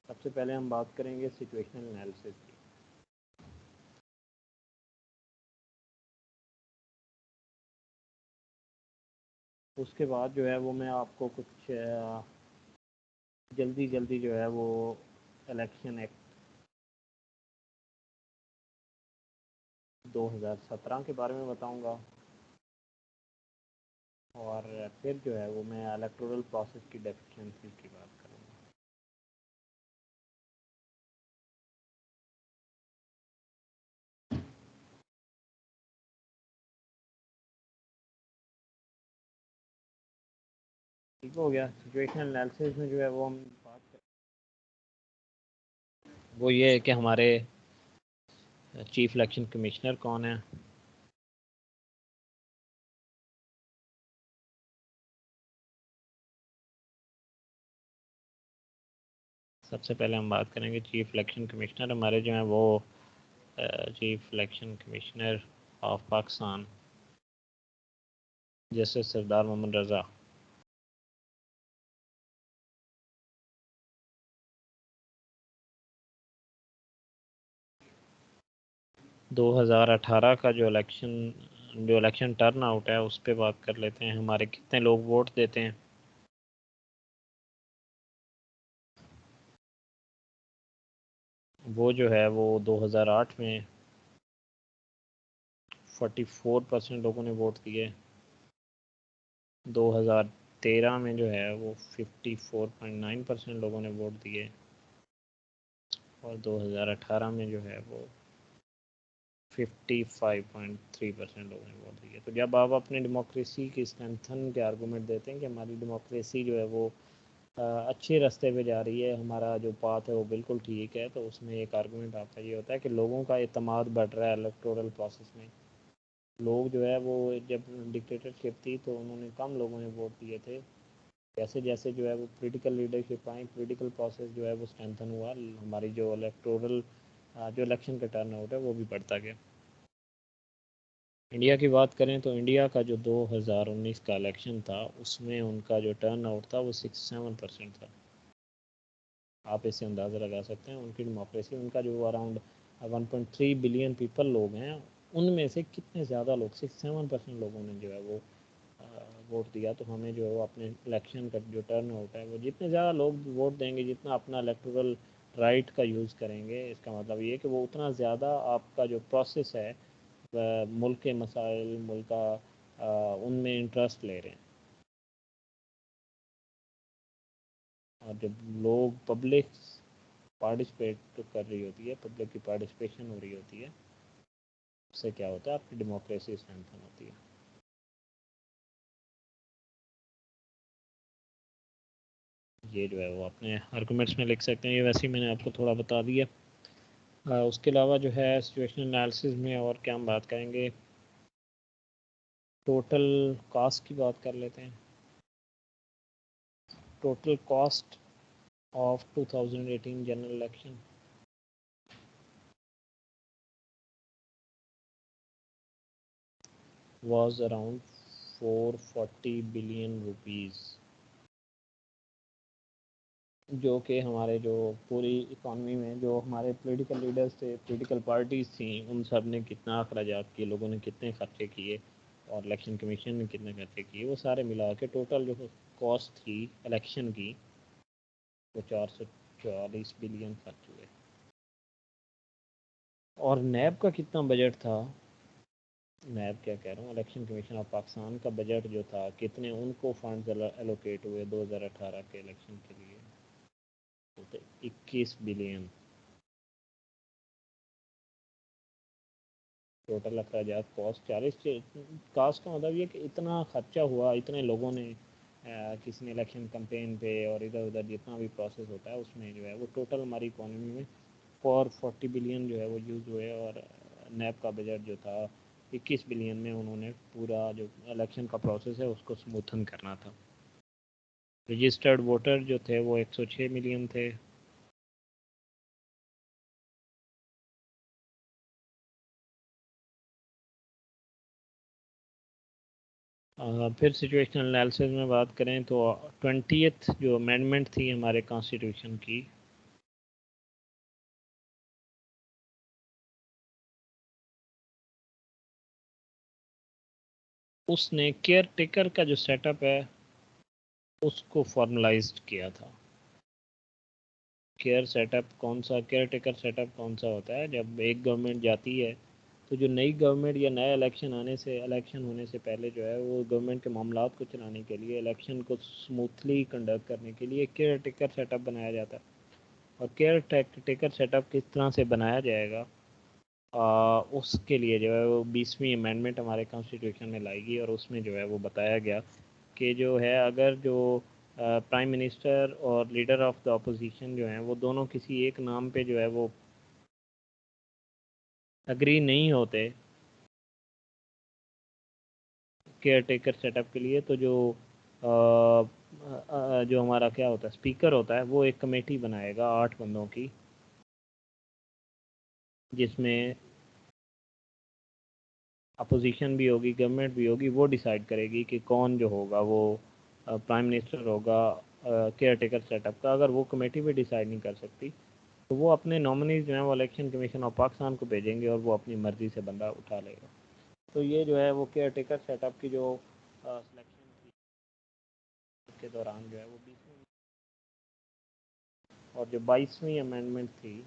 सबसे पहले हम बात करेंगे सिचुएशनल एनालिसिस की। उसके बाद जो है वो मैं आपको कुछ जल्दी जो है वो इलेक्शन एक्ट 2017 के बारे में बताऊंगा, और फिर जो है वो मैं इलेक्टोरल प्रोसेस की डेफिशिएंसी की बात करूंगा। ठीक हो गया। सिचुएशनल एनालिसिस में जो है वो हम बात करें, वो ये है कि हमारे चीफ इलेक्शन कमिश्नर कौन है, सबसे पहले हम बात करेंगे चीफ इलेक्शन कमिश्नर। हमारे जो हैं वो chief election commissioner of Pakistan जैसे सरदार मोहम्मद रज़ा। दो हज़ार 18 का जो इलेक्शन टर्न आउट है उस पर बात कर लेते हैं। हमारे कितने लोग वोट देते हैं। वो जो है वो 2008 में 44% लोगों ने वोट दिए। 2013 में जो है वो 54.9% लोगों ने वोट दिए, और 2018 में जो है वो 55.3% लोगों ने वोट दिए। तो जब आप अपने डेमोक्रेसी की स्ट्रेंथन के आर्गूमेंट देते हैं कि हमारी डेमोक्रेसी जो है वो अच्छे रास्ते पे जा रही है, हमारा जो पाथ है वो बिल्कुल ठीक है, तो उसमें एक आर्गूमेंट आपका ये होता है कि लोगों का एतमाद बढ़ रहा है इलेक्टोरल प्रोसेस में। लोग जो है वो जब डिक्टेटरशिप थी तो उन्होंने कम लोगों ने वोट दिए थे। जैसे जैसे जो है वो political leadership I, political process जो है वो स्ट्रेंथन हुआ, हमारी जो इलेक्टोरल जो इलेक्शन का टर्न आउट है वो भी बढ़ता गया। इंडिया की बात करें तो इंडिया का जो 2019 का इलेक्शन था उसमें उनका जो टर्न आउट था वो 67% था। आप इससे अंदाज़ा लगा सकते हैं उनकी डेमोक्रेसी, उनका जो अराउंड 1.3 बिलियन पीपल लोग हैं, उनमें से कितने ज़्यादा लोग 67% लोगों ने जो है वो वोट दिया। तो हमें जो है वो अपने इलेक्शन का जो टर्न आउट है वो जितने ज़्यादा लोग वोट देंगे, जितना अपना इलेक्टोरल राइट का यूज़ करेंगे, इसका मतलब ये है कि वो उतना ज़्यादा आपका जो प्रोसेस है मुल्क के मसाइल, मुल्क का उनमें इंटरेस्ट ले रहे हैं। और जब लोग पब्लिक पार्टिसिपेट कर रही होती है, पब्लिक की पार्टिसिपेशन हो रही होती है, उससे क्या होता है, आपकी डेमोक्रेसी स्ट्रेंथन होती है। ये जो है वो अपने आर्गूमेंट्स में लिख सकते हैं। ये वैसे ही मैंने आपको थोड़ा बता दिया। उसके अलावा जो है सिचुएशनल एनालिसिस में और क्या हम बात करेंगे, टोटल कॉस्ट की बात कर लेते हैं। Total cost of 2018 general election was around 440 billion rupees, जो कि हमारे जो पूरी इकॉनमी में जो हमारे पॉलिटिकल लीडर्स थे, पॉलिटिकल पार्टीज थी, उन सब ने कितना अखराजात किए, लोगों ने कितने खर्चे किए, और इलेक्शन कमीशन ने कितने खर्चे किए, वो सारे मिला के टोटल जो कॉस्ट थी इलेक्शन की वो 444 बिलियन खर्च हुए। और नैब का कितना बजट था, नैब क्या कह रहा हूँ, इलेक्शन कमीशन ऑफ पाकिस्तान का बजट जो था, कितने उनको फंड एलोकेट हुए 2018 के इलेक्शन के लिए, तो 21 बिलियन टोटल अखराजात। कॉस्ट 40, कॉस्ट का मतलब ये कि इतना खर्चा हुआ, इतने लोगों ने किसी ने इलेक्शन कंपेन पे और इधर उधर जितना भी प्रोसेस होता है उसमें जो है वो टोटल हमारी इकोनॉमी में 440 बिलियन जो है वो यूज़ हुए। और नैब का बजट जो था 21 बिलियन में उन्होंने पूरा जो इलेक्शन का प्रोसेस है उसको स्मूथन करना था। रजिस्टर्ड वोटर जो थे वो 106 मिलियन थे। फिर सिचुएशनल एनालिसिस में बात करें तो 20th जो अमेंडमेंट थी हमारे कॉन्स्टिट्यूशन की, उसने केयर टेकर का जो सेटअप है उसको फॉर्मलाइज्ड किया था। केयर टेकर सेटअप कौन सा होता है? जब एक गवर्नमेंट जाती है तो जो नई गवर्नमेंट या नया इलेक्शन होने से पहले जो है वो गवर्नमेंट के मामलात को चलाने के लिए, इलेक्शन को स्मूथली कंडक्ट करने के लिए केयर टेकर सेटअप बनाया जाता है। और केयर टेकर सेटअप किस तरह से बनाया जाएगा, उसके लिए जो है वो 20वीं अमेंडमेंट हमारे कॉन्स्टिट्यूशन में लाएगी और उसमें जो है वो बताया गया कि जो है अगर जो प्राइम मिनिस्टर और लीडर ऑफ द अपोजिशन जो हैं वो दोनों किसी एक नाम पे जो है वो अग्री नहीं होते केयर टेकर सेटअप के लिए, तो जो हमारा क्या होता है, स्पीकर होता है, वो एक कमेटी बनाएगा 8 बंदों की, जिसमें अपोजिशन भी होगी, गवर्नमेंट भी होगी। वो डिसाइड करेगी कि कौन जो होगा वो प्राइम मिनिस्टर होगा केयर टेकर सेटअप का। अगर वो कमेटी भी डिसाइड नहीं कर सकती तो वो अपने नॉमिनीज जो है वो इलेक्शन कमीशन ऑफ पाकिस्तान को भेजेंगे और वो अपनी मर्जी से बंदा उठा लेगा। तो ये जो है वो केयर टेकर सेटअप की जो सिलेक्शन थी के दौरान जो है वो 20वीं और जो 22वीं अमेंडमेंट थी,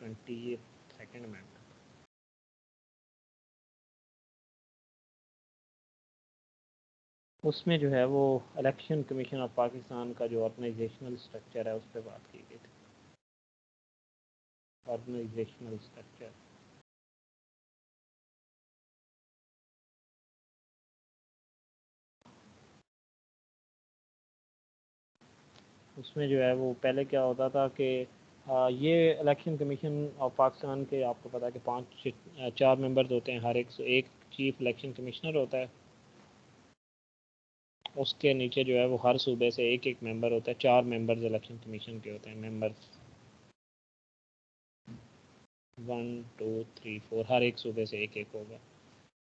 22nd अमेंडमेंट, उसमें जो है वो इलेक्शन कमीशन ऑफ पाकिस्तान का जो ऑर्गेनाइजेशनल स्ट्रक्चर है उस पर बात की गई थी। ऑर्गेनाइजेशनल स्ट्रक्चर, उसमें जो है वो पहले क्या होता था कि ये इलेक्शन कमीशन ऑफ पाकिस्तान के, आपको पता है कि 4 मेंबर्स होते हैं, हर एक चीफ इलेक्शन कमिश्नर होता है, उसके नीचे जो है वो हर सूबे से एक एक मेंबर होता है। 4 मेंबर्स इलेक्शन कमीशन के होते हैं, मेंबर्स 1 2 3 4, हर एक सूबे से एक एक होगा।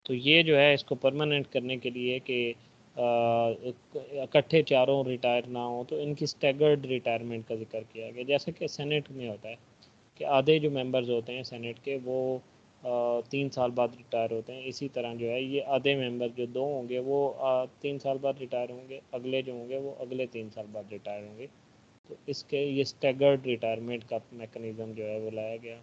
तो ये जो है इसको परमानेंट करने के लिए कि इकट्ठे चारों रिटायर ना हो, तो इनकी स्टैगर्ड रिटायरमेंट का जिक्र किया गया। जैसे कि सेनेट में होता है कि आधे जो मेंबर्स होते हैं सेनेट के वो 3 साल बाद रिटायर होते हैं, इसी तरह जो है ये आधे मेंबर जो 2 होंगे वो 3 साल बाद रिटायर होंगे, अगले जो होंगे वो अगले 3 साल बाद रिटायर होंगे। तो इसके ये स्टैगर्ड रिटायरमेंट का मैकेनिज़्म जो है वो लाया गया।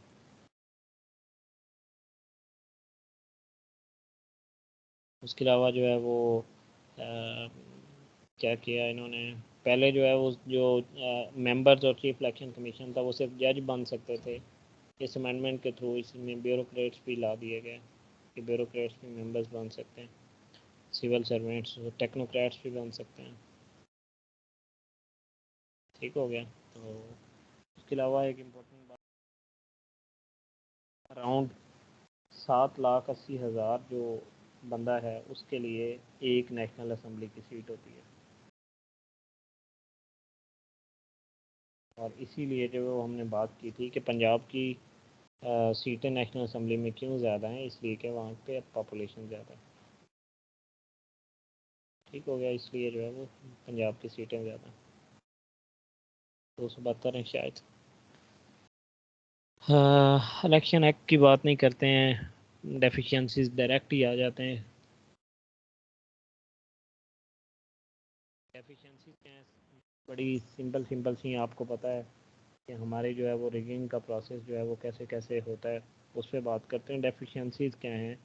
उसके अलावा जो है वो क्या किया इन्होंने, पहले जो है वो जो मेंबर्स और चीफ इलेक्शन कमीशन था वो सिर्फ जज बन सकते थे। इस अमेंडमेंट के थ्रू इसमें ब्यूरोक्रेट्स भी ला दिए गए कि ब्यूरोक्रेट्स भी मेंबर्स बन सकते हैं, सिविल सर्वेंट्स टेक्नोक्रेट्स भी बन सकते हैं। ठीक हो गया। तो उसके अलावा एक इम्पोर्टेंट बात, अराउंड 7,80,000 जो बंदा है उसके लिए एक नेशनल असम्बली की सीट होती है। और इसीलिए जो हमने बात की थी कि पंजाब की सीटें नेशनल असम्बली में क्यों ज़्यादा हैं, इसलिए कि वहाँ पे पॉपुलेशन ज़्यादा है। ठीक हो गया, इसलिए जो है वो पंजाब की सीटें ज़्यादा हैं, 272 हैं शायद। इलेक्शन एक्ट की बात नहीं करते हैं, डेफिशिएंसीज डायरेक्ट ही आ जाते हैं। डेफिशिएंसीज क्या हैं? बड़ी सिंपल सिंपल सी आपको पता है कि हमारे जो है वो रिगिंग का प्रोसेस जो है वो कैसे कैसे होता है, उस पर बात करते हैं। डेफिशिएंसीज क्या हैं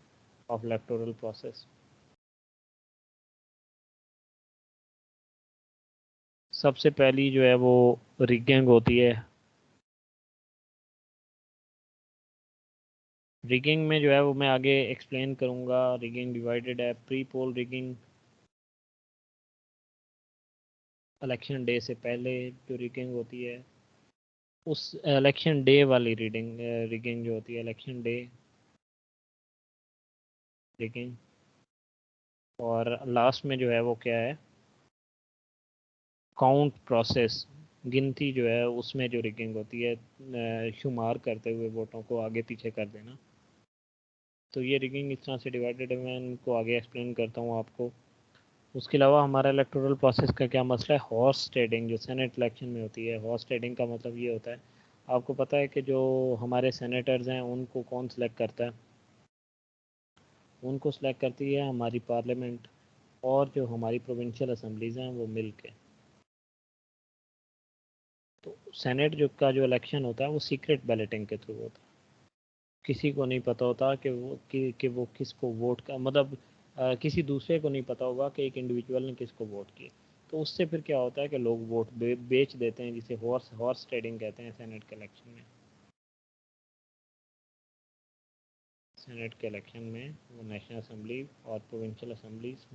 ऑफ इलेक्टोरल प्रोसेस? सबसे पहली जो है वो रिगिंग होती है। रिगिंग में जो है वो मैं आगे एक्सप्लेन करूँगा। रिगिंग डिवाइडेड है, pre poll rigging, election day से पहले जो रिगिंग होती है, उस इलेक्शन डे वाली रिगिंग जो होती है, इलेक्शन डे रिगिंग। और लास्ट में जो है वो क्या है, काउंट प्रोसेस, गिनती जो है उसमें जो रिगिंग होती है, शुमार करते हुए वोटों को आगे पीछे कर देना। तो ये रिगिंग इस तरह से डिवाइडेड है, मैं इनको आगे एक्सप्लेन करता हूँ आपको। उसके अलावा हमारा इलेक्टोरल प्रोसेस का क्या मसला है, हॉर्स ट्रेडिंग जो सेनेट इलेक्शन में होती है। हॉर्स ट्रेडिंग का मतलब ये होता है, आपको पता है कि जो हमारे सेनेटर्स हैं उनको कौन सिलेक्ट करता है? उनको सिलेक्ट करती है हमारी पार्लियामेंट और जो हमारी प्रोविंशियल असम्बलीज़ हैं वो मिल के। तो सेनेट जो का जो इलेक्शन होता है वो सीक्रेट बैलेटिंग के थ्रू होता है, किसी को नहीं पता होता कि वो किसको वोट का मतलब किसी दूसरे को नहीं पता होगा कि एक इंडिविजुअल ने किसको वोट किया। तो उससे फिर क्या होता है कि लोग वोट बेच देते हैं, जिसे हॉर्स हॉर्स ट्रेडिंग कहते हैं सेनेट के इलेक्शन में। सेनेट के इलेक्शन में वो नेशनल असम्बली और प्रोविंशियल असम्बलीज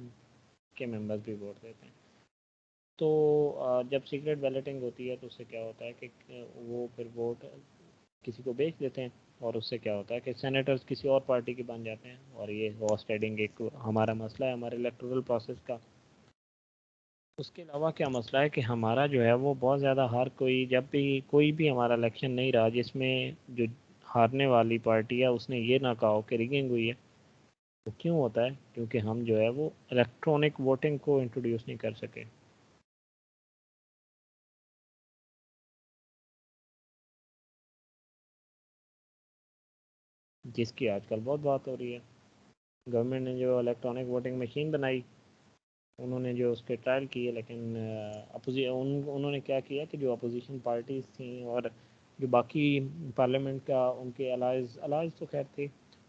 के मेंबर्स भी वोट देते हैं। तो जब सीक्रेट बैलेटिंग होती है तो उससे क्या होता है कि वो फिर वोट किसी को बेच देते हैं, और उससे क्या होता है कि सेनेटर्स किसी और पार्टी के बन जाते हैं। और ये हॉर्स ट्रेडिंग एक हमारा मसला है हमारे इलेक्टोरल प्रोसेस का। उसके अलावा क्या मसला है कि हमारा जो है वो बहुत ज़्यादा हर कोई, जब भी कोई भी हमारा इलेक्शन नहीं रहा जिसमें जो हारने वाली पार्टी है उसने ये ना कहा हो कि रिगिंग हुई है। वो क्यों होता है? क्योंकि हम जो है वो इलेक्ट्रॉनिक वोटिंग को इंट्रोड्यूस नहीं कर सके, जिसकी आजकल बहुत बात हो रही है। गवर्नमेंट ने जो इलेक्ट्रॉनिक वोटिंग मशीन बनाई, उन्होंने जो उसके ट्रायल किए, लेकिन उन्होंने क्या किया कि जो अपोजिशन पार्टीज थी और जो बाकी पार्लियामेंट का उनके अलाइज अलाइज तो खैर थे,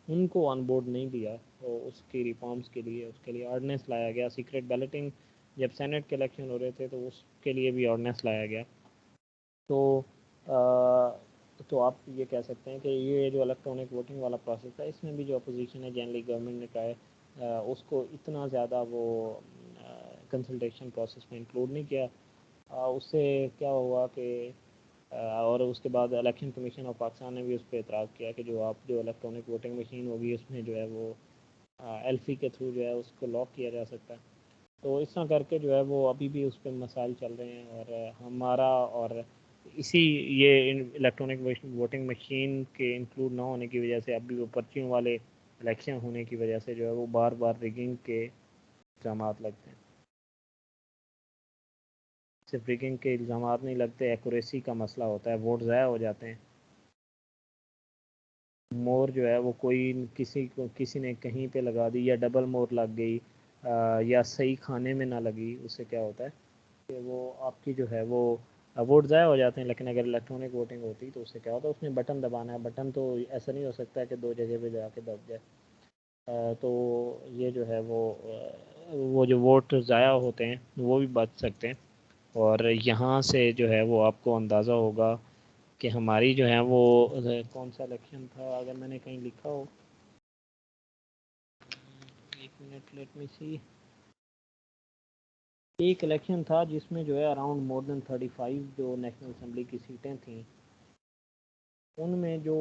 उनको ऑन बोर्ड नहीं लिया। तो उसकी रिफॉर्म्स के लिए उसके लिए ऑर्डिनेंस लाया गया। सीक्रेट बैलेटिंग जब सेनेट के इलेक्शन हो रहे थे तो उसके लिए भी ऑर्डिनेंस लाया गया। तो तो आप ये कह सकते हैं कि ये जो इलेक्ट्रॉनिक वोटिंग वाला प्रोसेस है इसमें भी जो अपोजिशन है जनरली गवर्नमेंट ने कहा है उसको इतना ज़्यादा वो कंसल्टेशन प्रोसेस में इंक्लूड नहीं किया। उससे क्या हुआ कि और उसके बाद इलेक्शन कमीशन ऑफ पाकिस्तान ने भी उस पर एतराज़ किया कि जो इलेक्ट्रॉनिक वोटिंग मशीन होगी उसमें जो है वो एल्फी के थ्रू जो है उसको लॉक किया जा सकता है। तो इस तरह करके जो है वो अभी भी उस पर मसाइल चल रहे हैं। और हमारा और इसी ये इलेक्ट्रॉनिक वोटिंग मशीन के इंक्लूड ना होने की वजह से अभी वो पर्चियों वाले इलेक्शन होने की वजह से जो है वो बार बार रिगिंग के इल्ज़ाम लगते हैं। सिर्फ रिगिंग के इल्ज़ाम नहीं लगते, एक्यूरेसी का मसला होता है, वोट ज़ाया हो जाते हैं। मोर जो है वो कोई किसी ने कहीं पे लगा दी या डबल मोर लग गई या सही खाने में ना लगी, उससे क्या होता है कि वो आपकी जो है वो वोट ज़ाया हो जाते हैं। लेकिन अगर इलेक्ट्रॉनिक वोटिंग होती तो उससे क्या होता है, उसमें बटन दबाना है, बटन तो ऐसा नहीं हो सकता है कि दो जगह पे जाके दब जाए। तो ये जो है वो जो वोट ज़ाया होते हैं वो भी बच सकते हैं। और यहाँ से जो है वो आपको अंदाज़ा होगा कि हमारी जो है वो कौन सा इलेक्शन था, अगर मैंने कहीं लिखा हो, एक मिनट लेट मी सी। एक इलेक्शन था जिसमें जो है अराउंड मोर देन 35 जो नेशनल असम्बली की सीटें थी, उनमें जो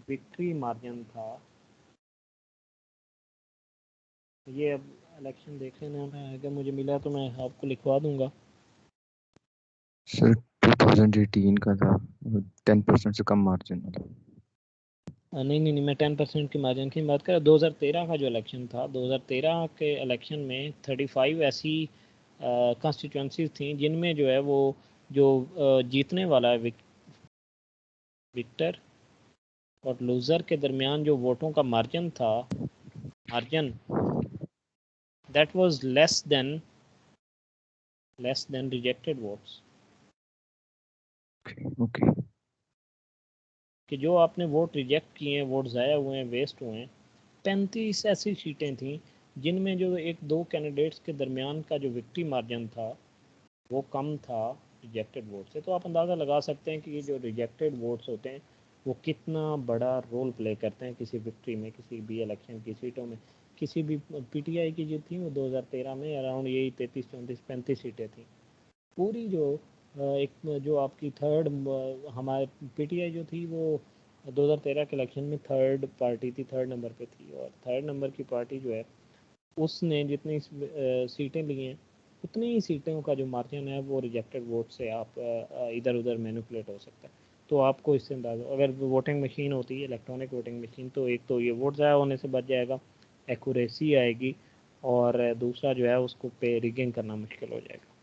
विक्ट्री मार्जिन था, ये अब इलेक्शन देख लेना, मैं अगर मुझे मिला तो मैं आपको लिखवा दूंगा। सर 2018 का था, 10% से कम मार्जिन वाला। नहीं नहीं नहीं, मैं 10% की मार्जिन की बात कर रहा। 2013 का जो इलेक्शन था, 2013 के इलेक्शन में 35 ऐसी कॉन्स्टिट्यूंसीज थी जिनमें जो है वो जो जीतने वाला है विक्टर और लूज़र के दरमियान जो वोटों का मार्जिन था, margin that was less than rejected votes. Okay. कि जो आपने वोट रिजेक्ट किए हैं, वोट ज़ाया हुए हैं, वेस्ट हुए हैं, 35 ऐसी सीटें थी जिनमें जो एक दो कैंडिडेट्स के दरमियान का जो विक्ट्री मार्जिन था वो कम था रिजेक्टेड वोट से। तो आप अंदाज़ा लगा सकते हैं कि ये जो रिजेक्टेड वोट्स होते हैं वो कितना बड़ा रोल प्ले करते हैं किसी विक्ट्री में, किसी भी इलेक्शन की सीटों में। किसी भी पीटीआई की जो थी वो 2013 में अराउंड यही 33 34 35 सीटें थी। पूरी जो एक जो आपकी थर्ड हमारे पीटीआई जो थी वो 2013 के इलेक्शन में थर्ड पार्टी थी, थर्ड नंबर पे थी। और थर्ड नंबर की पार्टी जो है उसने जितनी सीटें ली हैं उतनी ही सीटों का जो मार्जिन है वो रिजेक्टेड वोट से आप इधर उधर मैनिपुलेट हो सकता है। तो आपको इससे अंदाजा, अगर वोटिंग मशीन होती है इलेक्ट्रॉनिक वोटिंग मशीन, तो एक तो ये वोट ज़ाया होने से बच जाएगा, एक्यूरेसी आएगी, और दूसरा जो है उसको पे रिगिंग करना मुश्किल हो जाएगा।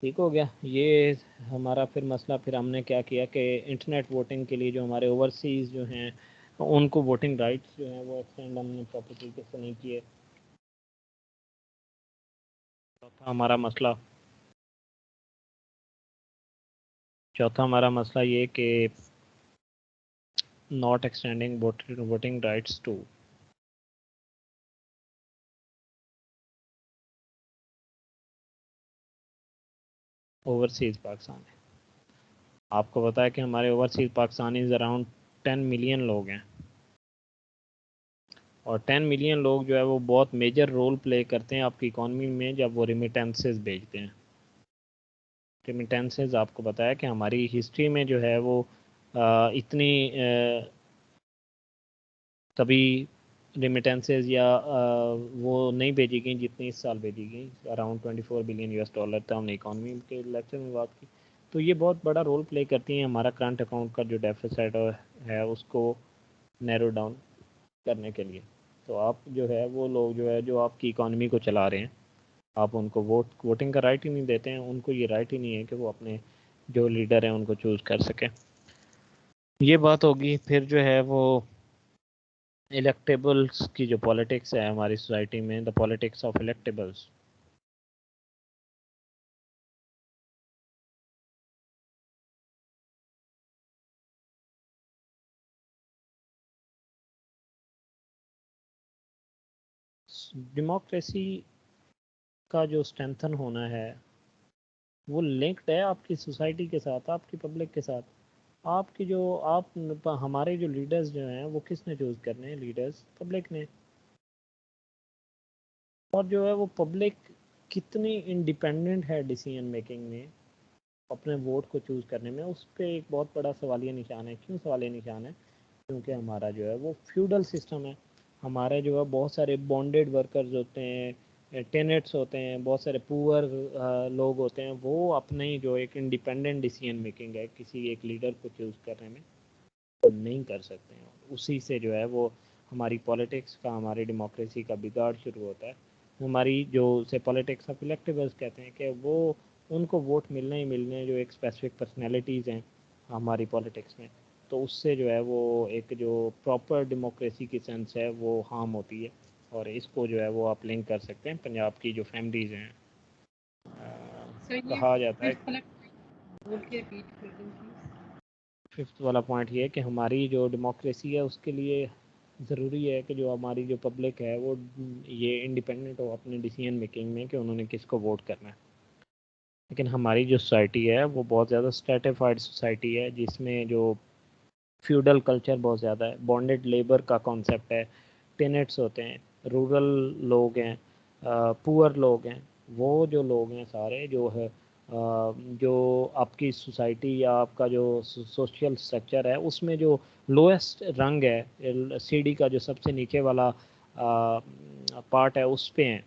ठीक हो गया ये हमारा फिर मसला। फिर हमने क्या किया कि इंटरनेट वोटिंग के लिए जो हमारे ओवरसीज़ जो हैं उनको वोटिंग राइट्स जो हैं वो एक्सटेंड हमने प्रॉपर तरीके से नहीं किए। चौथा हमारा मसला ये कि not extending voting rights to overseas Pakistan. आपको पता है कि हमारे ओवरसीज़ पाकिस्तानीज अराउंड 10 मिलियन लोग हैं, और 10 मिलियन लोग जो है वो बहुत मेजर रोल प्ले करते हैं आपकी इकॉनमी में जब वो रिमिटेंसेस भेजते हैं। रिमिटेंसेस आपको पता है कि हमारी हिस्ट्री में जो है वो इतनी कभी रिमिटेंसेस या वो नहीं भेजी गई जितनी इस साल भेजी गई। अराउंड 24 बिलियन यूएस डॉलर था, हमने इकॉनमी के लेक्चर में बात की। तो ये बहुत बड़ा रोल प्ले करती हैं हमारा करंट अकाउंट का जो डेफिसिट है उसको नैरो डाउन करने के लिए। तो आप जो है वो लोग जो है जो आपकी इकॉनमी को चला रहे हैं, आप उनको वोटिंग का राइट ही नहीं देते हैं। उनको ये राइट ही नहीं है कि वो अपने जो लीडर हैं उनको चूज़ कर सकें। ये बात होगी। फिर जो है वो इलेक्टेबल्स की जो पॉलिटिक्स है हमारी सोसाइटी में, the politics of electables. Democracy का जो स्ट्रेंथन होना है वो लिंक्ड है आपकी सोसाइटी के साथ, आपकी पब्लिक के साथ। आपकी जो आप हमारे जो लीडर्स जो हैं वो किसने चूज़ करने हैं? लीडर्स पब्लिक ने। और जो है वो पब्लिक कितनी इंडिपेंडेंट है डिसीजन मेकिंग में, अपने वोट को चूज़ करने में, उस पर एक बहुत बड़ा सवालिया निशान है। क्यों सवालिया निशान है? क्योंकि हमारा जो है वो फ्यूडल सिस्टम है। हमारे जो है बहुत सारे बॉन्डेड वर्कर्स होते हैं, टेनेट्स होते हैं, बहुत सारे पुअर लोग होते हैं। वो अपने ही जो एक इंडिपेंडेंट डिसीजन मेकिंग है किसी एक लीडर को चूज़ करने में वो नहीं कर सकते हैं। उसी से जो है वो हमारी पॉलिटिक्स का, हमारी डेमोक्रेसी का बिगाड़ शुरू होता है। हमारी जो से पॉलिटिक्स ऑफ इलेक्टेबल्स कहते हैं कि वो उनको वोट मिलने ही मिलने जो एक स्पेसिफिक पर्सनैलिटीज़ हैं हमारी पॉलिटिक्स में। तो उससे जो है वो एक जो प्रॉपर डेमोक्रेसी की सेंस है वो हार्म होती है। और इसको जो है वो आप लिंक कर सकते हैं पंजाब की जो फैमिलीज़ हैं। कहा जाता है फिफ्थ वाला पॉइंट ये है कि हमारी जो डेमोक्रेसी है उसके लिए ज़रूरी है कि जो हमारी जो पब्लिक है वो ये इंडिपेंडेंट हो अपने डिसीजन मेकिंग में कि उन्होंने किसको वोट करना है। लेकिन हमारी जो सोसाइटी है वो बहुत ज़्यादा स्ट्रेटिफाइड सोसाइटी है जिसमें जो फ्यूडल कल्चर बहुत ज़्यादा है, बॉन्डेड लेबर का कॉन्सेप्ट है, टेनेट्स होते हैं, रूरल लोग हैं, पुअर लोग हैं। वो जो लोग हैं सारे जो है जो आपकी सोसाइटी या आपका जो सोशल स्ट्रक्चर है उसमें जो लोएस्ट रंग है, सीढ़ी का जो सबसे नीचे वाला पार्ट है उस पे हैं।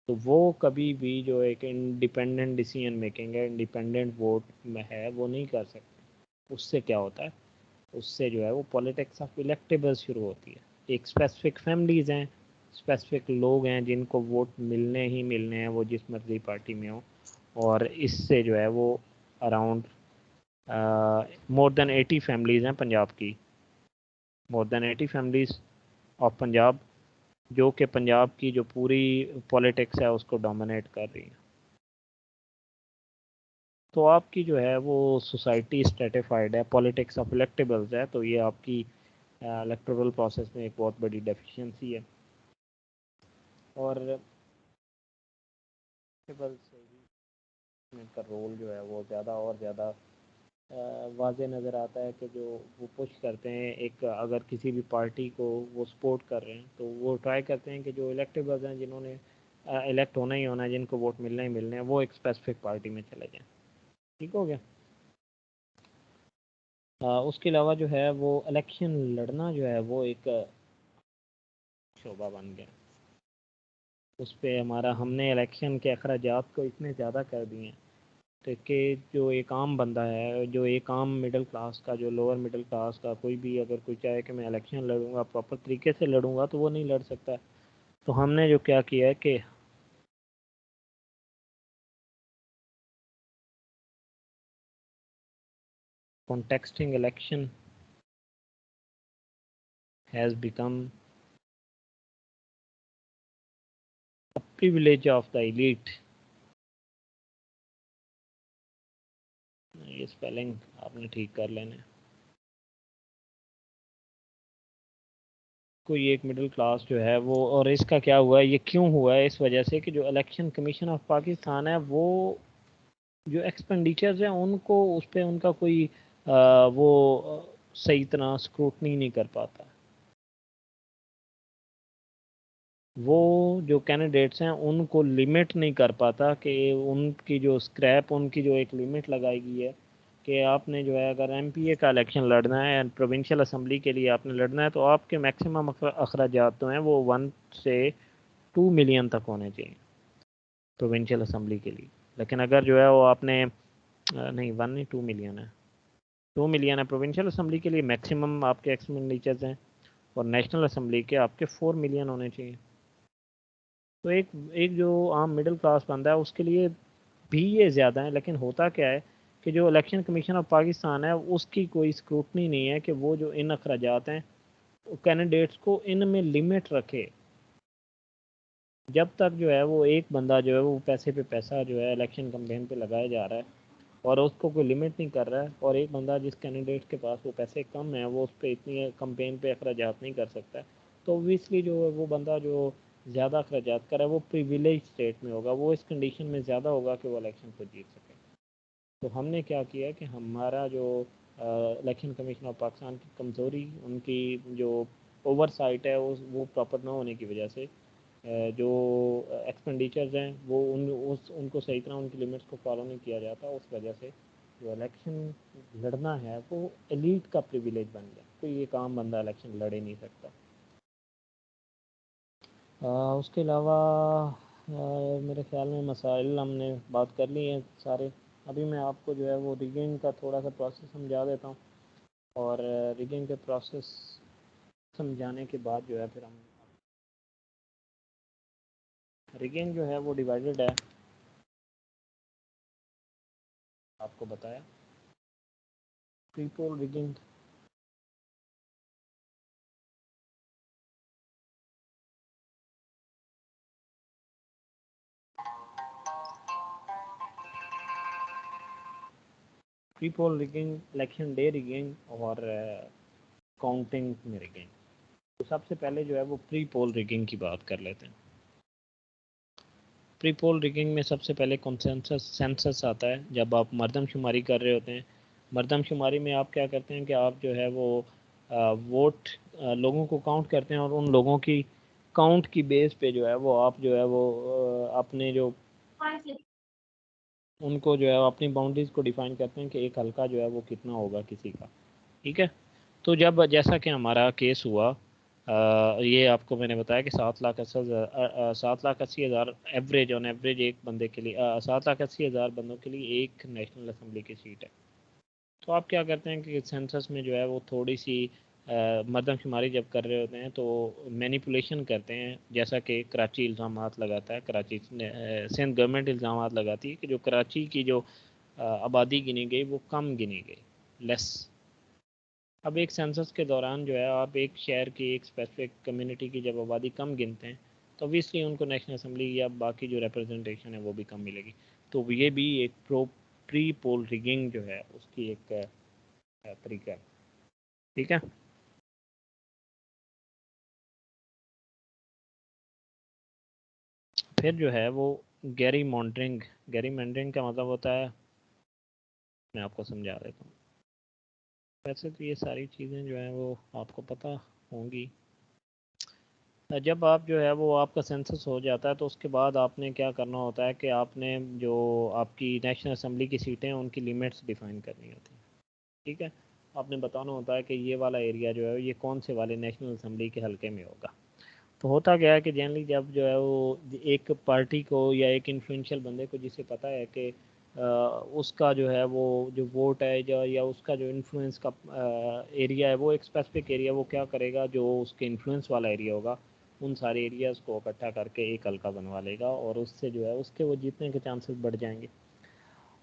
तो वो कभी भी जो एक इंडिपेंडेंट डिसीजन मेकिंग है, इंडिपेंडेंट वोट में है, वो नहीं कर सकते। उससे क्या होता है? उससे जो है वो पॉलिटिक्स ऑफ इलेक्टेबल्स शुरू होती है। एक स्पेसिफिक फैमिलीज़ हैं, स्पेसिफिक लोग हैं जिनको वोट मिलने ही मिलने हैं, वो जिस मर्जी पार्टी में हो। और इससे जो है वो अराउंड मोर देन 80 फैमिलीज़ हैं पंजाब की, more than 80 families of Punjab, जो कि पंजाब की जो पूरी पॉलिटिक्स है उसको डोमिनेट कर रही है। तो आपकी जो है वो सोसाइटी स्ट्रेटिफाइड है, पॉलिटिक्स ऑफ इलेक्टेबल्स है। तो ये आपकी इलेक्टोरल प्रोसेस में एक बहुत बड़ी डेफिशिएंसी है। और इलेक्टेबल से ही इनका रोल जो है वो ज़्यादा और ज़्यादा वाज़े नज़र आता है कि जो वो पुश करते हैं, एक अगर किसी भी पार्टी को वो सपोर्ट कर रहे हैं तो वो ट्राई करते हैं कि जो इलेक्टेबल्स हैं जिन्होंने इलेक्ट होना ही होना है, जिनको वोट मिलना ही मिलने हैं, वो एक स्पेसिफिक पार्टी में चले जाएं। ठीक हो गया। उसके अलावा जो है वो इलेक्शन लड़ना जो है वो एक शोभा बन गया। उस पर हमारा हमने इलेक्शन के अखराजात को इतने ज़्यादा कर दिए हैं तो कि जो एक आम बंदा है, जो एक आम मिडिल क्लास का, जो लोअर मिडिल क्लास का कोई भी अगर कोई चाहे कि मैं इलेक्शन लड़ूंगा, प्रॉपर तरीके से लड़ूंगा, तो वो नहीं लड़ सकता। तो हमने जो क्या किया है कि contesting election has become a privilege of the elite. ये स्पेलिंग आपने ठीक कर लेना है। कोई एक मिडिल क्लास जो है वो, और इसका क्या हुआ है, ये क्यों हुआ है, इस वजह से कि जो इलेक्शन कमीशन ऑफ पाकिस्तान है वो जो एक्सपेंडिचर्स हैं उनको उस पर उनका कोई वो सही तरह स्क्रूटनी नहीं कर पाता। वो जो कैंडिडेट्स हैं उनको लिमिट नहीं कर पाता कि उनकी जो स्क्रैप, उनकी जो एक लिमिट लगाई गई है कि आपने जो है अगर एमपीए का इलेक्शन लड़ना है, प्रोविंशियल असम्बली के लिए आपने लड़ना है, तो आपके मैक्सिमम अखराजात तो हैं वो 1 से 2 मिलियन तक होने चाहिए प्रोविंशियल असम्बली के लिए। लेकिन अगर जो है वो आपने नहीं 1 नहीं 2 मिलियन है, 2 मिलियन है प्रोविंशियल असम्बली के लिए मैक्सिमम आपके एक्सपेंडिचर्स हैं, और नेशनल असम्बली के आपके 4 मिलियन होने चाहिए। तो एक एक जो आम मिडिल क्लास बंदा है उसके लिए भी ये ज़्यादा है। लेकिन होता क्या है कि जो इलेक्शन कमीशन ऑफ पाकिस्तान है उसकी कोई स्क्रूटनी नहीं है कि वो जो इन अखराजात हैं कैंडिडेट्स को इनमें लिमिट रखे। जब तक जो है वो एक बंदा जो है वो पैसे पे पैसा जो है इलेक्शन कैंपेन पे लगाया जा रहा है और उसको कोई लिमिट नहीं कर रहा है, और एक बंदा जिस कैंडिडेट के पास वो पैसे कम है वो उस पर इतनी कैंपेन पे अखराजात नहीं कर सकता है, तो ओबियसली जो है वो बंदा जो ज़्यादा अखराजात करे वो प्रिविलेज स्टेट में होगा, वो इस कंडीशन में ज़्यादा होगा कि वो इलेक्शन को जीत सके। तो हमने क्या किया कि हमारा जो इलेक्शन कमीशन ऑफ पाकिस्तान की कमज़ोरी, उनकी जो ओवरसाइट है वो प्रॉपर ना होने की वजह से जो एक्सपेंडिचर्स हैं वो उनको सही तरह उनकी लिमिट्स को फॉलो नहीं किया जाता, उस वजह से जो इलेक्शन लड़ना है वो एलीट का प्रिविलेज बन गया, कोई एक आम बंदा इलेक्शन लड़ ही नहीं सकता। उसके अलावा मेरे ख्याल में मसाइल हमने बात कर ली हैं सारे। अभी मैं आपको जो है वो रिगिंग का थोड़ा सा प्रोसेस समझा देता हूँ, और रिगिंग के प्रोसेस समझाने के बाद जो है फिर हम रिगिंग जो है वो डिवाइडेड है, आपको बताया pre poll rigging, pre poll rigging, election day rigging और काउंटिंग में रिगिंग। तो सबसे पहले जो है वो प्री पोल रिगिंग की बात कर लेते हैं। प्री पोल रिगिंग में सबसे पहले कंसेंसस सेंसस आता है, जब आप मरदमशुमारी कर रहे होते हैं। मरदमशुमारी में आप क्या करते हैं कि आप जो है वो वोट लोगों को काउंट करते हैं, और उन लोगों की काउंट की बेस पे जो है वो आप जो है वो अपने जो उनको जो है अपनी बाउंड्रीज को डिफाइन करते हैं कि एक हल्का जो है वो कितना होगा किसी का। ठीक है। तो जब जैसा कि हमारा केस हुआ, ये आपको मैंने बताया कि 7,80,000 एवरेज ऑन एवरेज एक बंदे के लिए 7,80,000 बंदों के लिए एक नेशनल असेंबली की सीट है। तो आप क्या करते हैं कि सेंसस में जो है वो थोड़ी सी मरदमशुमारी जब कर रहे होते हैं तो मैनिपुलेशन करते हैं, जैसा कि कराची इल्ज़ाम लगाता है, कराची सिंध गवर्नमेंट इल्ज़ाम लगाती है कि जो कराची की जो आबादी गिनी गई वो कम गिनी गई, लेस। अब एक सेंसस के दौरान जो है आप एक शहर की एक स्पेसिफिक कम्युनिटी की जब आबादी कम गिनते हैं तो ऑब्वियसली उनको नेशनल असेंबली या बाकी जो रिप्रेजेंटेशन है वो भी कम मिलेगी। तो ये भी एक प्री पोल रिगिंग जो है उसकी एक तरीका है। ठीक है। फिर जो है वो गैरी मॉन्ड्रिंग का मतलब होता है, मैं आपको समझा देता हूँ। वैसे तो ये सारी चीज़ें जो हैं वो आपको पता होंगी। जब आप जो है वो आपका सेंसस हो जाता है तो उसके बाद आपने क्या करना होता है कि आपने जो आपकी नेशनल असेंबली की सीटें हैं उनकी लिमिट्स डिफाइन करनी होती हैं। ठीक है। आपने बताना होता है कि ये वाला एरिया जो है ये कौन से वाले नेशनल असेंबली के हल्के में होगा। तो होता क्या है कि जनरली जब जो है वो एक पार्टी को या एक इन्फ्लुएंशियल बंदे को जिसे पता है कि उसका जो है वो जो वोट है या उसका जो इन्फ्लुएंस का एरिया है वो एक स्पेसिफिक एरिया, वो क्या करेगा जो उसके इन्फ्लुएंस वाला एरिया होगा उन सारे एरियाज़ को इकट्ठा करके एक हल्का बनवा लेगा और उससे जो है उसके वो जीतने के चांसेस बढ़ जाएंगे।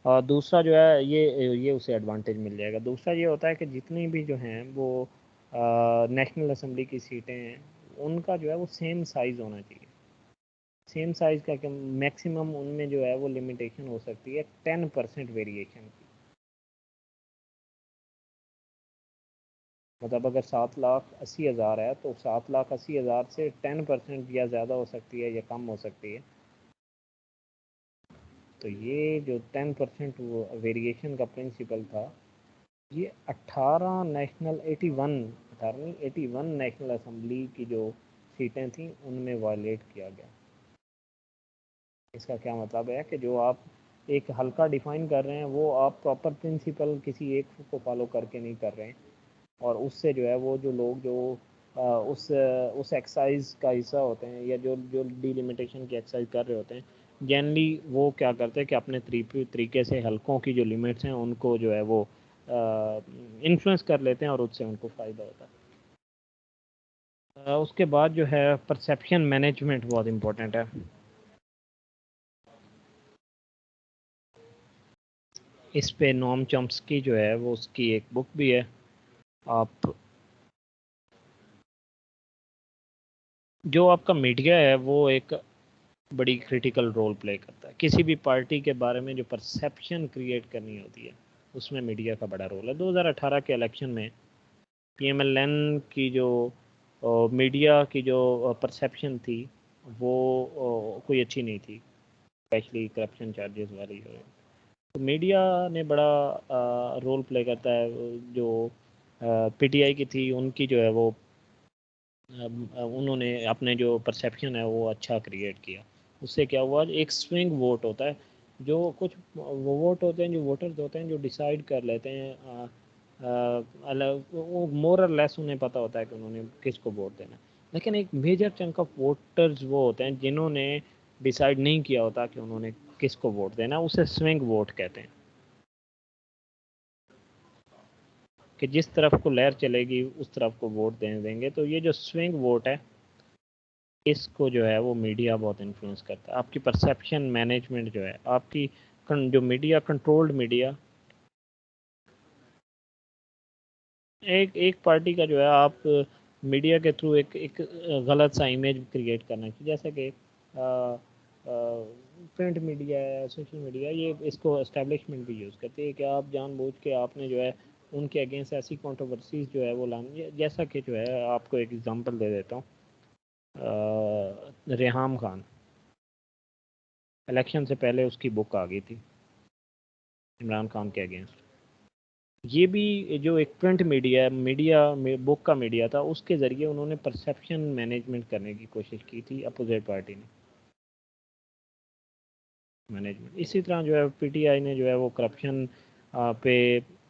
और दूसरा जो है ये उसे एडवांटेज मिल जाएगा। दूसरा ये होता है कि जितनी भी जो हैं वो नेशनल असेंबली की सीटें हैं उनका जो है वो सेम साइज़ होना चाहिए। सेम साइज़ का क्या मैक्सिमम उनमें जो है वो लिमिटेशन हो सकती है 10% वेरिएशन की। मतलब अगर 7,80,000 है तो 7,80,000 से 10% या ज़्यादा हो सकती है या कम हो सकती है। तो ये जो 10% वेरिएशन का प्रिंसिपल था ये 18 नेशनल असेंबली की जो सीटें थी उनमें वायलेट किया गया। इसका क्या मतलब है कि जो आप एक हल्का डिफाइन कर रहे हैं वो आप प्रॉपर प्रिंसिपल किसी एक को फॉलो करके नहीं कर रहे हैं और उससे जो है वो जो लोग जो उस एक्सरसाइज का हिस्सा होते हैं या जो जो डिलिमिटेशन की एक्सरसाइज कर रहे होते हैं जनरली वो क्या करते हैं कि अपने तरीके से हल्कों की जो लिमिट्स हैं उनको जो है वो इन्फ्लुएंस कर लेते हैं और उससे उनको फ़ायदा होता है। उसके बाद जो है परसेप्शन मैनेजमेंट बहुत इम्पोर्टेंट है। इस पे नॉम चॉम्स्की जो है वो उसकी एक बुक भी है। आप जो आपका मीडिया है वो एक बड़ी क्रिटिकल रोल प्ले करता है। किसी भी पार्टी के बारे में जो परसेप्शन क्रिएट करनी होती है उसमें मीडिया का बड़ा रोल है। 2018 के इलेक्शन में पीएमएलएन की जो मीडिया की जो परसेप्शन थी वो कोई अच्छी नहीं थी, स्पेशली करप्शन चार्जेस वाली हो। तो मीडिया ने बड़ा रोल प्ले करता है। जो पीटीआई की थी उनकी जो है वो उन्होंने अपने जो परसेप्शन है वो अच्छा क्रिएट किया। उससे क्या हुआ, एक स्विंग वोट होता है जो कुछ वो वोट होते हैं जो वोटर्स होते हैं जो डिसाइड कर लेते हैं अलग वो मोर और लेस उन्हें पता होता है कि उन्होंने किसको वोट देना है। लेकिन एक मेजर चंक ऑफ वोटर्स वो होते हैं जिन्होंने डिसाइड नहीं किया होता कि उन्होंने किसको वोट देना, उसे स्विंग वोट कहते हैं। कि जिस तरफ को लहर चलेगी उस तरफ को वोट दे देंगे। तो ये जो स्विंग वोट है इसको जो है वो मीडिया बहुत इन्फ्लुएंस करता है। आपकी परसेप्शन मैनेजमेंट जो है आपकी जो मीडिया कंट्रोल्ड मीडिया एक एक पार्टी का जो है आप मीडिया के थ्रू एक एक गलत सा इमेज क्रिएट करना चाहिए। जैसे कि प्रिंट मीडिया है, सोशल मीडिया, ये इसको एस्टेब्लिशमेंट भी यूज़ करती है कि आप जानबूझ के आपने जो है उनके अगेंस्ट ऐसी कंट्रोवर्सीज जो है वो लानी। जैसा कि जो है आपको एक एग्जांपल दे देता हूँ, रेहाम खान, इलेक्शन से पहले उसकी बुक आ गई थी इमरान खान के अगेंस्ट। ये भी जो एक प्रिंट मीडिया बुक का मीडिया था उसके ज़रिए उन्होंने परसेप्शन मैनेजमेंट करने की कोशिश की थी अपोजिट पार्टी ने मैनेजमेंट। इसी तरह जो है पीटीआई ने जो है वो करप्शन पे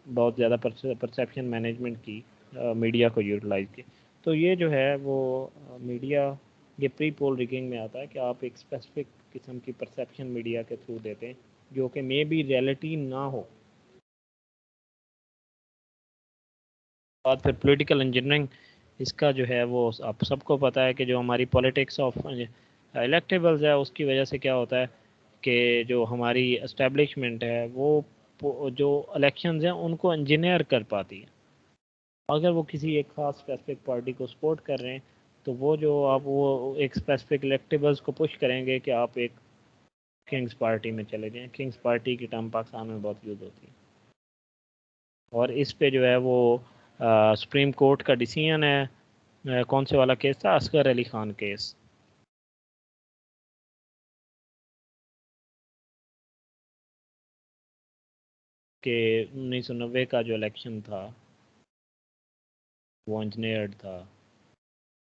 बहुत ज़्यादा परसेप्शन मैनेजमेंट की मीडिया को यूटिलाइज की। तो ये जो है वो मीडिया ये प्री पोल रिगिंग में आता है कि आप एक स्पेसिफिक किस्म की परसेप्शन मीडिया के थ्रू देते हैं जो कि मे बी रियलिटी ना हो। बाद फिर पॉलिटिकल इंजीनियरिंग, इसका जो है वो आप सबको पता है कि जो हमारी पॉलिटिक्स ऑफ इलेक्टेबल्स है उसकी वजह से क्या होता है कि जो हमारी एस्टेब्लिशमेंट है वो जो इलेक्शंस हैं उनको इंजीनियर कर पाती है। अगर वो किसी एक खास स्पेसिफिक पार्टी को सपोर्ट कर रहे हैं तो वो जो आप वो एक स्पेसिफिक इलेक्टेबल्स को पुश करेंगे कि आप एक किंग्स पार्टी में चले जाएं। किंग्स पार्टी की टर्म पाकिस्तान में बहुत यूज़ होती है और इस पे जो है वो सुप्रीम कोर्ट का डिसीजन है। कौन से वाला केस था, असगर अली खान केस। के 1990 का जो इलेक्शन था वो इंजीनियर्ड था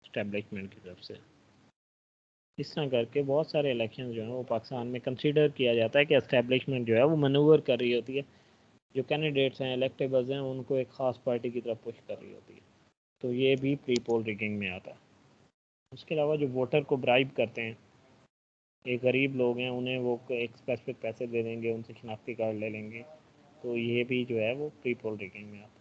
स्टैब्लिशमेंट की तरफ से। इस तरह करके बहुत सारे इलेक्शन जो हैं वो पाकिस्तान में कंसीडर किया जाता है कि एस्टेब्लिशमेंट जो है वो मनूवर कर रही होती है, जो कैंडिडेट्स हैं इलेक्टेबल्स हैं उनको एक ख़ास पार्टी की तरफ पुश कर रही होती है। तो ये भी प्री पोल रिगिंग में आता है। उसके अलावा जो वोटर को ब्राइब करते हैं, एक गरीब लोग हैं उन्हें वो एक स्पेसिफिक पैसे दे देंगे, उनसे शनाख्ती कार्ड ले लेंगे। तो ये भी जो है वो प्री पोल रिगिंग में आता है।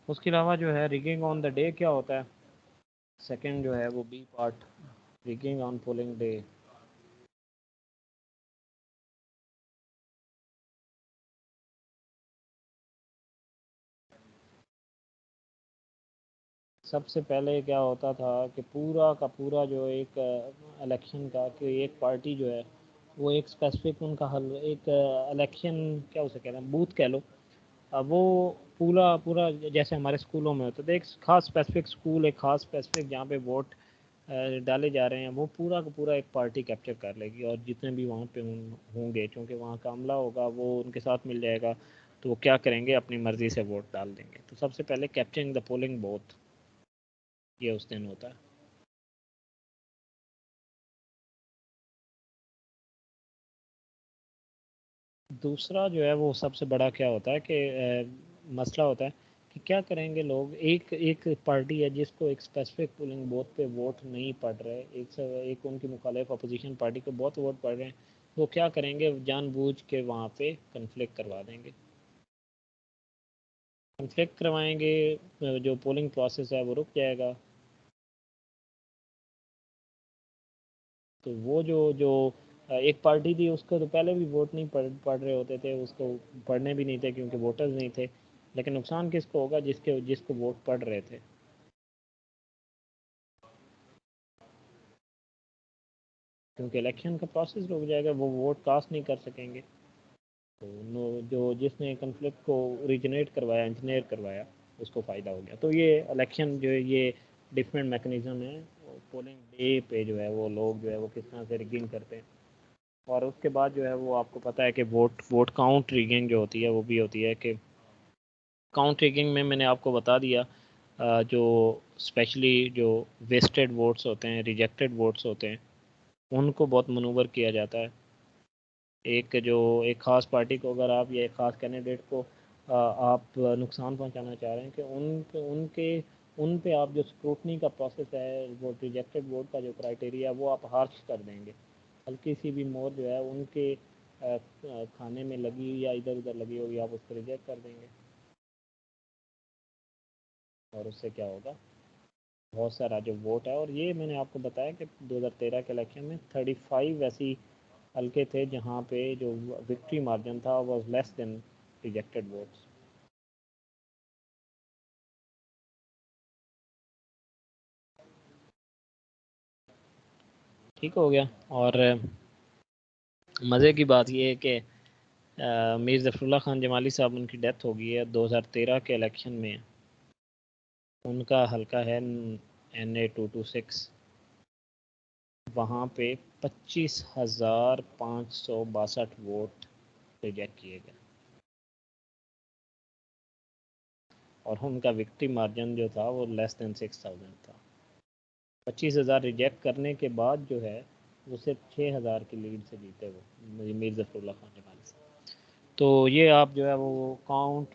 उसके अलावा जो है रिगिंग ऑन द डे क्या होता है, सेकंड जो है वो B part, rigging on polling day. सबसे पहले क्या होता था कि पूरा का पूरा जो एक इलेक्शन का कि एक पार्टी जो है वो एक स्पेसिफिक उनका हल एक इलेक्शन क्या उसे कहते हैं बूथ कह लो, अब वो पूरा पूरा जैसे हमारे स्कूलों में होता था एक खास स्पेसिफिक स्कूल एक खास स्पेसिफिक जहाँ पे वोट डाले जा रहे हैं वो पूरा का पूरा एक पार्टी कैप्चर कर लेगी और जितने भी वहाँ पे होंगे क्योंकि वहाँ का अमला होगा वो उनके साथ मिल जाएगा, तो वो क्या करेंगे अपनी मर्जी से वोट डाल देंगे। तो सबसे पहले कैप्चरिंग द पोलिंग बूथ ये उस दिन होता है। दूसरा जो है वो सबसे बड़ा क्या होता है कि मसला होता है कि क्या करेंगे लोग, एक एक पार्टी है जिसको एक स्पेसिफिक पोलिंग बूथ पे वोट नहीं पड़ रहे, एक उनकी मुखालिफ अपोजिशन पार्टी को बहुत वोट पड़ रहे हैं, वो क्या करेंगे जानबूझ के वहाँ पे कन्फ्लिक्ट करवा देंगे। कन्फ्लिक्ट करवाएंगे, जो पोलिंग प्रोसेस है वो रुक जाएगा। तो वो जो जो एक पार्टी थी उसको तो पहले भी वोट नहीं पढ़ रहे होते थे, उसको पढ़ने भी नहीं थे क्योंकि वोटर्स नहीं थे, लेकिन नुकसान किसको होगा जिसके जिसको वोट पढ़ रहे थे। क्योंकि इलेक्शन का प्रोसेस रुक जाएगा, वो वोट कास्ट नहीं कर सकेंगे। तो जो जिसने कन्फ्लिक्ट को ओरिजिनेट करवाया इंजीनियर करवाया उसको फ़ायदा हो गया। तो ये इलेक्शन जो है ये डिफरेंट मैकेनिज्म है, पोलिंग डे पे जो है वो लोग जो है वो किस तरह से रिगिंग करते हैं। और उसके बाद जो है वो आपको पता है कि वोट वोट काउंट रिगिंग जो होती है वो भी होती है कि काउंट रिगिंग में मैंने आपको बता दिया, जो स्पेशली जो वेस्टेड वोट्स होते हैं रिजेक्टेड वोट्स होते हैं उनको बहुत मनूवर किया जाता है। एक जो एक ख़ास पार्टी को अगर आप या एक ख़ास कैंडिडेट को आप नुकसान पहुंचाना चाह रहे हैं कि उन पे आप जो स्क्रूटनी का प्रोसेस है वो रिजेक्टेड वोट का जो क्राइटेरिया वो आप हार्श कर देंगे, हल्की सी भी मोर जो है उनके खाने में लगी या इधर उधर लगी होगी आप उसको रिजेक्ट कर देंगे। और उससे क्या होगा, बहुत सारा जो वोट है, और ये मैंने आपको बताया कि 2013 के इलेक्शन में 35 ऐसी हल्के थे जहाँ पे जो विक्ट्री मार्जिन था was less than rejected votes. ठीक हो गया। और मज़े की बात ये है कि मीर ज़फ़रुल्लाह खान जमाली साहब उनकी डेथ हो गई है 2013 के इलेक्शन में। उनका हल्का है NA 226, वहाँ पे 25,562 वोट रिजेक्ट किए गए और उनका विक्ट्री मार्जिन जो था वो लेस देन 6,000 था। 25,000 रिजेक्ट करने के बाद जो है वो सिर्फ 6,000 की लीड से जीते वो मीर ज़फ़रुल्लाह खान जमाली से। तो ये आप जो है वो काउंट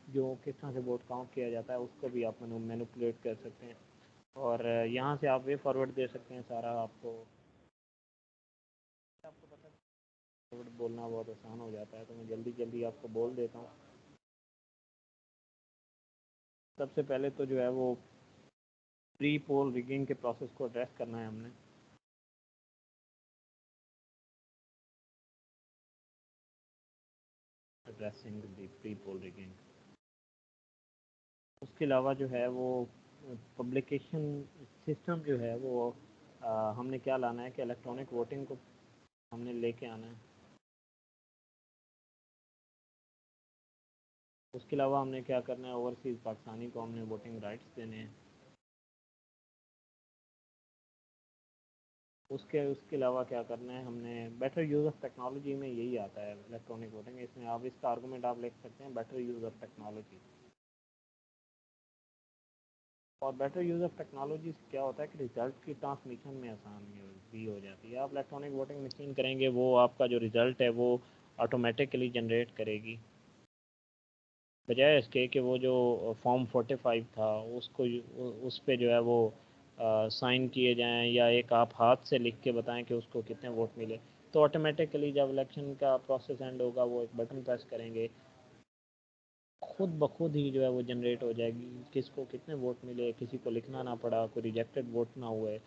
जो किस तरह से वोट काउंट किया जाता है उसको भी आप मैनिपुलेट कर सकते हैं। और यहाँ से आप वे फॉरवर्ड दे सकते हैं सारा आपको आपको पता है फॉरवर्ड बोलना बहुत आसान हो जाता है, तो मैं जल्दी जल्दी आपको बोल देता हूँ। सबसे पहले तो जो है वो प्री पोल रिगिंग के प्रोसेस को एड्रेस करना है हमने। Addressing the pre poll rigging. उसके अलावा जो है वो पब्लिकेशन सिस्टम जो है वो हमने क्या लाना है कि इलेक्ट्रॉनिक वोटिंग को हमने लेके आना है। उसके अलावा हमने क्या करना है, ओवरसीज़ पाकिस्तानी को हमने वोटिंग राइट्स देने हैं। उसके अलावा क्या करना है, हमने बेटर यूज़ ऑफ टेक्नोलॉजी में यही आता है इलेक्ट्रॉनिक वोटिंग, इसमें आप इसका आर्गूमेंट आप लिख सकते हैं बेटर यूज़ ऑफ टेक्नोलॉजी। और बेटर यूज़ ऑफ टेक्नोलॉजी से क्या होता है कि रिजल्ट की ट्रांसमिशन में आसानी भी हो जाती है। आप इलेक्ट्रॉनिक वोटिंग मशीन करेंगे वो आपका जो रिज़ल्ट है वो ऑटोमेटिकली जनरेट करेगी, बजाय इसके कि वो जो फॉर्म 45 था उसको उस पे जो है वो साइन किए जाएं या एक आप हाथ से लिख के बताएं कि उसको कितने वोट मिले। तो ऑटोमेटिकली जब इलेक्शन का प्रोसेस एंड होगा वो एक बटन प्रेस करेंगे खुद ब खुद ही जो है वो जनरेट हो जाएगी, किसको कितने वोट मिले, किसी को लिखना ना पड़ा, कोई रिजेक्टेड वोट ना हुए।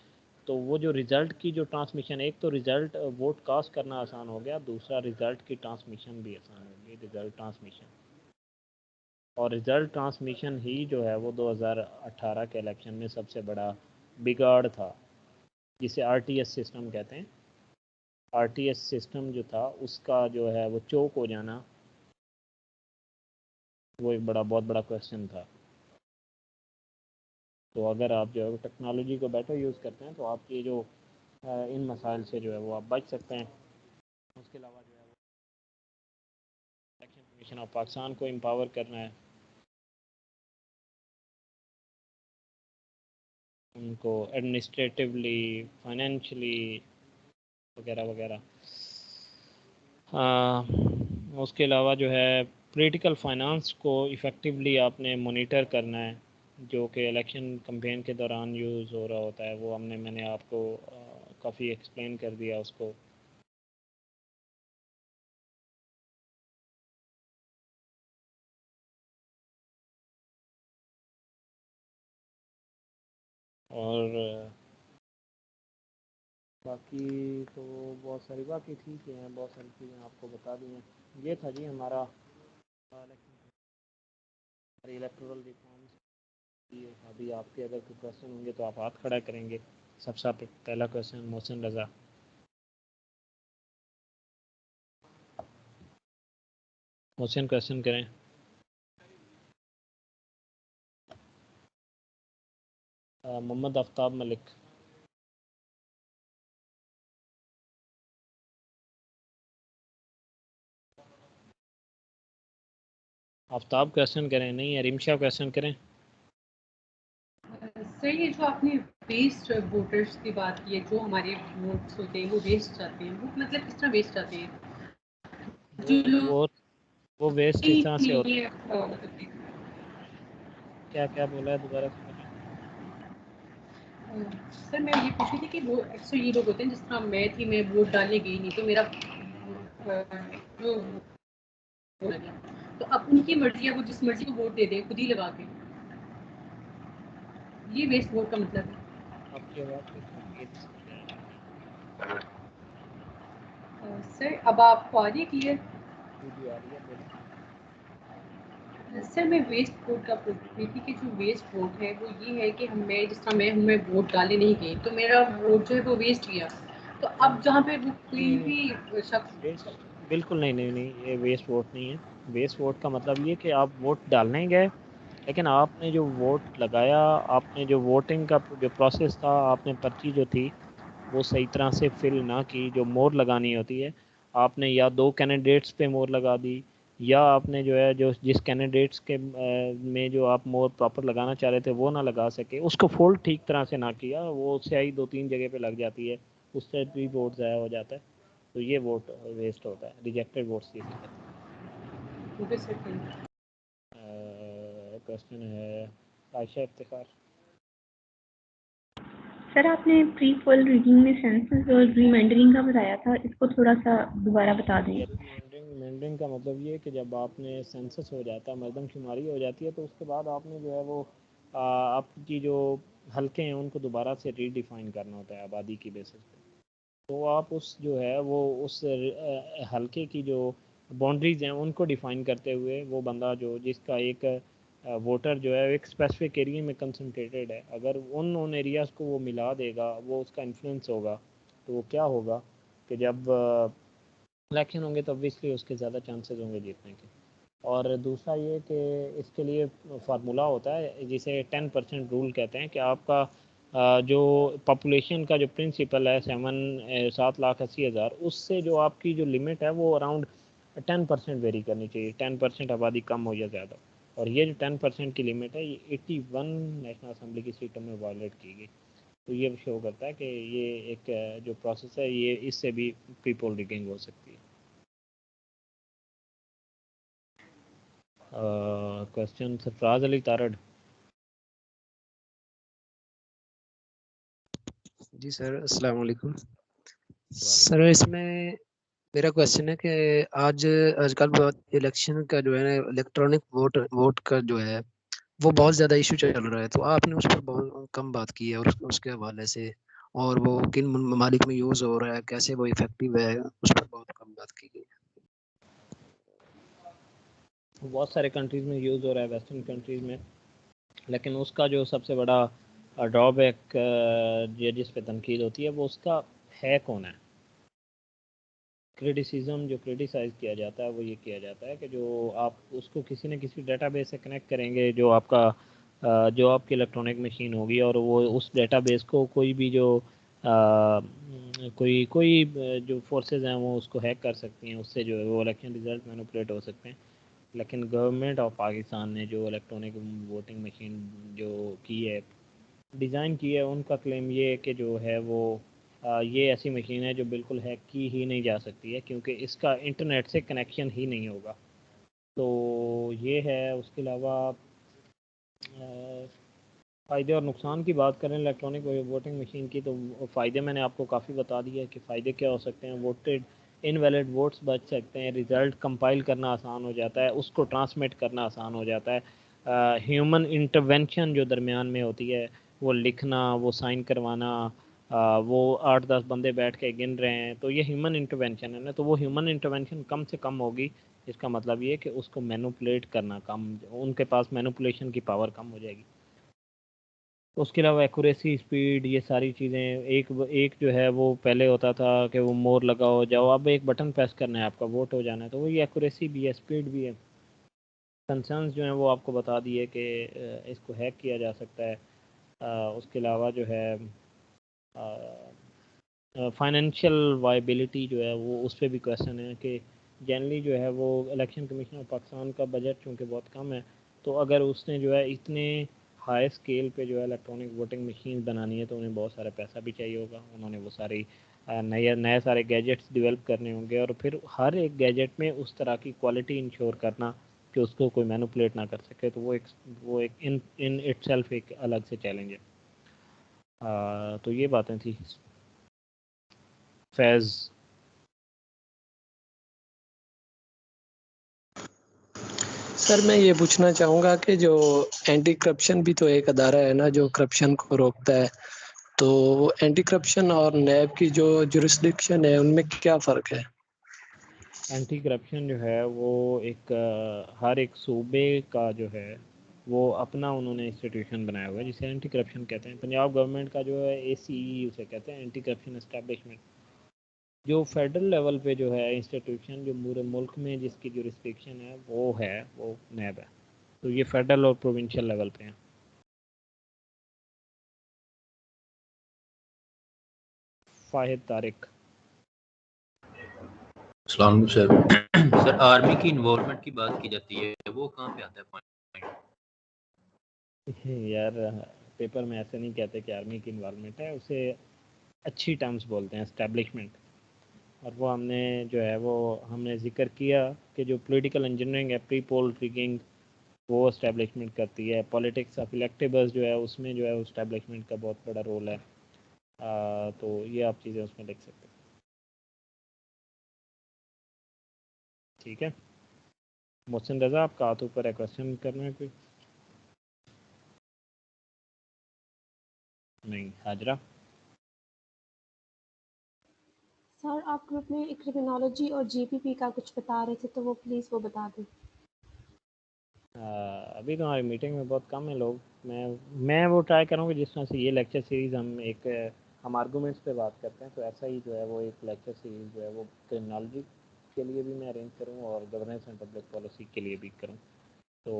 तो वो जो रिज़ल्ट की जो ट्रांसमिशन, एक तो रिज़ल्ट वोट कास्ट करना आसान हो गया, दूसरा रिज़ल्ट की ट्रांसमिशन भी आसान हो गई, रिज़ल्ट ट्रांसमिशन। और रिज़ल्ट ट्रांसमिशन ही जो है वो 2018 के इलेक्शन में सबसे बड़ा बिगाड़ था, जिसे आरटीएस सिस्टम कहते हैं। आरटीएस सिस्टम जो था उसका जो है वो चोक हो जाना, वो एक बहुत बड़ा क्वेश्चन था। तो अगर आप जो है टेक्नोलॉजी को बेटर यूज़ करते हैं तो आप ये जो इन मसाइल से जो है वो आप बच सकते हैं। उसके अलावा जो है वो इलेक्शन कमीशन ऑफ पाकिस्तान को एम्पावर करना है, उनको एडमिनिस्ट्रेटिवली, फाइनेंशियली वगैरह वगैरह। उसके अलावा जो है पॉलिटिकल फाइनेंस को इफ़ेक्टिवली आपने मॉनिटर करना है, जो कि इलेक्शन कैंपेन के दौरान यूज़ हो रहा होता है। वो मैंने आपको काफ़ी एक्सप्लेन कर दिया उसको। और बाकी तो बहुत सारी बाकी ठीक है, बहुत सारी चीज़ें आपको बता दी हैं। ये था जी हमारा इलेक्टोरल रिफॉर्म्स। अभी आपके अगर कोई क्वेश्चन होंगे तो आप हाथ खड़ा करेंगे। सबसे पहला क्वेश्चन मोहसिन रज़ा। मोहसिन क्वेश्चन करें। मोहम्मद आफ्ताब मलिक। आफ्ताब क्वेश्चन करें, नहीं है रिमशा क्वेश्चन करें। सर ये जो आपने वेस्ट वोटर्स की बात की है, जो हमारे वोट्स होते हैं वो वेस्ट जाते हैं, वो मतलब किस तरह वेस्ट जाते हैं? जो लोग वो वेस्ट इस तरह से नहीं होता है क्या क्या बोला है, दोबारा से बोलें। सर मैं ये पूछ रही थी कि वो अक्सर ये लोग होते हैं, जिस तरह मैं थी, मैं वोट डालने गई नहीं तो मेरा जो हो गया, तो अब उनकी मर्जी है, वो जिस मर्जी को वोट दे दे खुद ही लगा के, ये वेस्ट वोट का मतलब है। आपकी आवाज़ कैसे आ रही है? सर अब आपको आ रही है क्लियर? जी आ रही है, बोलें। सर मैं वेस्ट वोट का पूछ रही थी कि जो वेस्ट वोट है वो ये है कि मैं जिस तरह मैं हूँ, मैं वोट डालने नहीं गई तो मेरा वोट जो है वो वेस्ट गया। तो अब जहाँ पे वो कोई नहीं नहीं भी शख्स वेस्ट बिल्कुल नहीं, नहीं नहीं, ये वेस्ट वोट नहीं है। वेस्ट वोट का मतलब ये कि आप वोट डालने गए, लेकिन आपने जो वोट लगाया, आपने जो वोटिंग का जो प्रोसेस था, आपने पर्ची जो थी वो सही तरह से फिल ना की। जो मोहर लगानी होती है, आपने या दो कैंडिडेट्स पे मोहर लगा दी, या आपने जो है जो जिस कैंडिडेट्स के में जो आप मोहर प्रॉपर लगाना चाह रहे थे वो ना लगा सके, उसको फोल्ड ठीक तरह से ना किया, वो स्याही दो तीन जगह पे लग जाती है, उससे भी वोट ज़ाया हो जाता है। तो ये वोट वेस्ट होता है, रिजेक्टेड वोट्स जिसे कहते हैं। क्वेश्चन है आयशा इफ्तिखार। सर आपने प्री पोल रीडिंग में सेंसस और रीमेंडरिंग का बताया था, इसको थोड़ा सा दोबारा बता दें। रीमेंडरिंग का मतलब ये है कि जब आपने सेंसस हो जाता है, मरदमशुमारी हो जाती है, तो उसके बाद आपने जो है वो आपकी जो हल्के हैं उनको दोबारा से रीडिफाइन करना होता है आबादी की बेसिस पे। तो आप उस जो है वो उस हल्के की जो बाउंड्रीज हैं उनको डिफाइन करते हुए, वो बंदा जो जिसका एक वोटर जो है एक स्पेसिफिक एरिया में कंसंट्रेटेड है, अगर उन एरियाज़ को वो मिला देगा, वो उसका इन्फ्लुएंस होगा। तो वो क्या होगा कि जब इलेक्शन होंगे तो ऑब्वियसली उसके ज़्यादा चांसेस होंगे जीतने के। और दूसरा ये कि इसके लिए फार्मूला होता है जिसे 10% रूल कहते हैं, कि आपका जो पॉपुलेशन का जो प्रिंसिपल है 7,80,000, उससे जो आपकी जो लिमिट है वो अराउंड 10% वेरी करनी चाहिए, 10% आबादी कम हो या ज़्यादा। और ये जो 10% की लिमिट है ये 81 नेशनल असम्बली की सीटों में वायलेट की गई। तो ये शो करता है कि ये एक जो प्रोसेस है ये इससे भी प्री पोल रिगिंग हो सकती है। क्वेश्चन सरफराज अली तारड़। जी सर, अस्सलाम वालेकुम। सर इसमें मेरा क्वेश्चन है कि आजकल बहुत इलेक्शन का जो है ना, इलेक्ट्रॉनिक वोट का जो है वो बहुत ज़्यादा इशू चल रहा है, तो आपने उस पर बहुत कम बात की है और उसके हवाले से, और वो किन ममालिक में यूज़ हो रहा है, कैसे वो इफेक्टिव है, उस पर बहुत कम बात की गई। बहुत सारे कंट्रीज़ में यूज़ हो रहा है, वेस्टर्न कंट्रीज़ में, लेकिन उसका जो सबसे बड़ा ड्रॉबैक जिस पे तनकीद होती है वो उसका है कौन है। क्रिटिसिज्म जो क्रिटिसाइज़ किया जाता है वो ये किया जाता है कि जो आप उसको किसी न किसी डेटाबेस से कनेक्ट करेंगे, जो आपका जो आपकी इलेक्ट्रॉनिक मशीन होगी, और वो उस डेटाबेस को कोई भी जो कोई जो फोर्सेस हैं वो उसको हैक कर सकती हैं, उससे जो है वो इलेक्शन रिजल्ट मैनिपुलेट हो सकते हैं। लेकिन गवर्नमेंट ऑफ पाकिस्तान ने जो इलेक्ट्रॉनिक वोटिंग मशीन जो की है, डिज़ाइन की है, उनका क्लेम ये है कि जो है वो ये ऐसी मशीन है जो बिल्कुल हैक की ही नहीं जा सकती है, क्योंकि इसका इंटरनेट से कनेक्शन ही नहीं होगा। तो ये है। उसके अलावा फ़ायदे और नुकसान की बात करें इलेक्ट्रॉनिक वोटिंग मशीन की, तो फ़ायदे मैंने आपको काफ़ी बता दिए कि फ़ायदे क्या हो सकते हैं। वोटेड इनवैलिड वोट्स बच सकते हैं, रिज़ल्ट कंपाइल करना आसान हो जाता है, उसको ट्रांसमिट करना आसान हो जाता है। ह्यूमन इंटरवेंशन जो दरमियान में होती है, वो लिखना, वो साइन करवाना, वो 8-10 बंदे बैठ के गिन रहे हैं, तो ये ह्यूमन इंटरवेंशन है ना, तो वो ह्यूमन इंटरवेंशन कम से कम होगी। इसका मतलब ये कि उसको मैनिपुलेट करना कम, उनके पास मैनिपुलेशन की पावर कम हो जाएगी। उसके अलावा एक्यूरेसी, स्पीड, ये सारी चीज़ें, एक जो है वो पहले होता था कि वो मोर लगाओ जाओ, अब एक बटन प्रेस करना है, आपका वोट हो जाना है, तो वही एक्यूरेसी भी है, स्पीड भी है। कंसर्न्स जो हैं वो आपको बता दिए कि इसको हैक किया जा सकता है। उसके अलावा जो है फाइनेंशियल वायबिलिटी जो है वो उस पर भी क्वेश्चन है कि जनरली जो है वो इलेक्शन कमीशन ऑफ पाकिस्तान का बजट चूँकि बहुत कम है, तो अगर उसने जो है इतने हाई स्केल पे जो है इलेक्ट्रॉनिक वोटिंग मशीन बनानी है, तो उन्हें बहुत सारा पैसा भी चाहिए होगा। उन्होंने वो सारी नए नए सारे गैजेट्स डेवलप करने होंगे, और फिर हर एक गैजेट में उस तरह की क्वालिटी इंश्योर करना कि उसको कोई मैनिपुलेट ना कर सके, तो वो एक इन इटसेल्फ एक अलग से चैलेंज है। तो ये बातें थी। फैज़। सर मैं ये पूछना चाहूँगा कि जो एंटी करप्शन भी तो एक अदारा है ना जो करप्शन को रोकता है, तो एंटी करप्शन और नैब की जो जुरिस्डिक्शन है उनमें क्या फ़र्क है? एंटी करप्शन जो है वो एक हर एक सूबे का जो है वो अपना उन्होंने इंस्टीट्यूशन बनाया हुआ है जिसे एंटी करप्शन कहते हैं। पंजाब गवर्नमेंट का जो है ACE उसे कहते हैं, एंटी करप्शन एस्टेब्लिशमेंट। जो फेडरल लेवल पे जो है इंस्टीट्यूशन जो पूरे मुल्क में जिसकी जो रिस्ट्रिक्शन है वो नैब है। तो ये फेडरल और प्रोविंशियल लेवल पे हैं। फाहिद तारिक। अस्सलाम वालेकुम सर। सर आर्मी की इन्वॉल्वमेंट की बात की जाती है, वो कहाँ पे आता है पॉइंट? यार पेपर में ऐसे नहीं कहते कि आर्मी की इन्वॉल्वमेंट है, उसे अच्छी टर्म्स बोलते हैं, एस्टेब्लिशमेंट। और वो हमने जो है वो हमने जिक्र किया कि जो पॉलिटिकल इंजीनियरिंग है, प्री पोल रिगिंग, वो एस्टेब्लिशमेंट करती है। पॉलिटिक्स ऑफ इलेक्टेबल्स जो है उसमें जो है एस्टेब्लिशमेंट का बहुत बड़ा रोल है। तो ये आप चीज़ें उसमें लिख सकते हैं। ठीक है। मोहसिन रज़ा, आपका हाथ ऊपर है, क्वेश्चन करना है कोई? नहीं। हाजरा। सर आप ग्रुप में क्रिमिनोलॉजी और जीपीपी का कुछ बता रहे थे, तो वो प्लीज़ वो बता दें। अभी तो हमारी मीटिंग में बहुत कम है लोग। मैं वो ट्राई करूँगा जिस तरह से ये लेक्चर सीरीज़ हम आर्गूमेंट्स पे बात करते हैं, तो ऐसा ही जो है वो एक लेक्चर सीरीज़ जो है वो क्रिमिनोलॉजी के लिए भी मैं अरेंज करूँ और गवर्नेंस एंड पब्लिक पॉलिसी के लिए भी करूँ। तो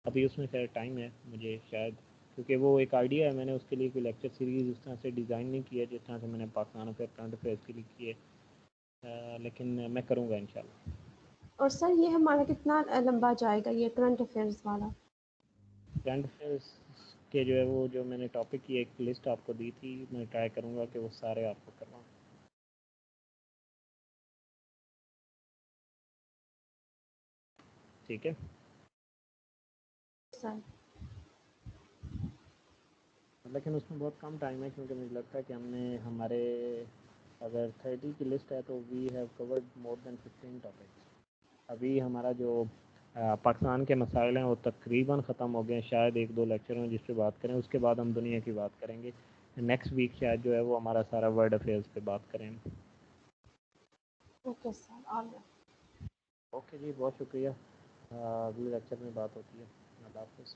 अभी उसमें खैर टाइम है मुझे शायद, क्योंकि वो एक आइडिया है, मैंने उसके लिए कोई लेक्चर सीरीज़ उस तरह से डिज़ाइन नहीं किया जिस तरह से मैंने पाकिस्तान अफेयर करंट अफेयर्स के लिए किए, लेकिन मैं करूँगा इंशाल्लाह। और सर ये हमारा कितना लंबा जाएगा ये करंट अफेयर्स वाला? करंट अफेयर्स के जो है वो जो मैंने टॉपिक की एक लिस्ट आपको दी थी, मैं ट्राई करूँगा कि वो सारे आपको करवाऊँ। ठीक है सर लेकिन उसमें बहुत कम टाइम है, क्योंकि मुझे लगता है कि हमने हमारे अगर 30 की लिस्ट है तो we have covered more than 15 topics. अभी हमारा जो पाकिस्तान के मसाइल हैं वो तकरीबन ख़त्म हो गए हैं, शायद एक दो लेक्चर हैं जिस पे बात करें, उसके बाद हम दुनिया की बात करेंगे। नेक्स्ट वीक शायद जो है वो हमारा सारा वर्ल्ड अफेयर्स पे बात करें। Okay sir, all right. Okay जी, बहुत शुक्रिया। अगले लेक्चर में बात होती है। अल्लाह हाफ़िज़।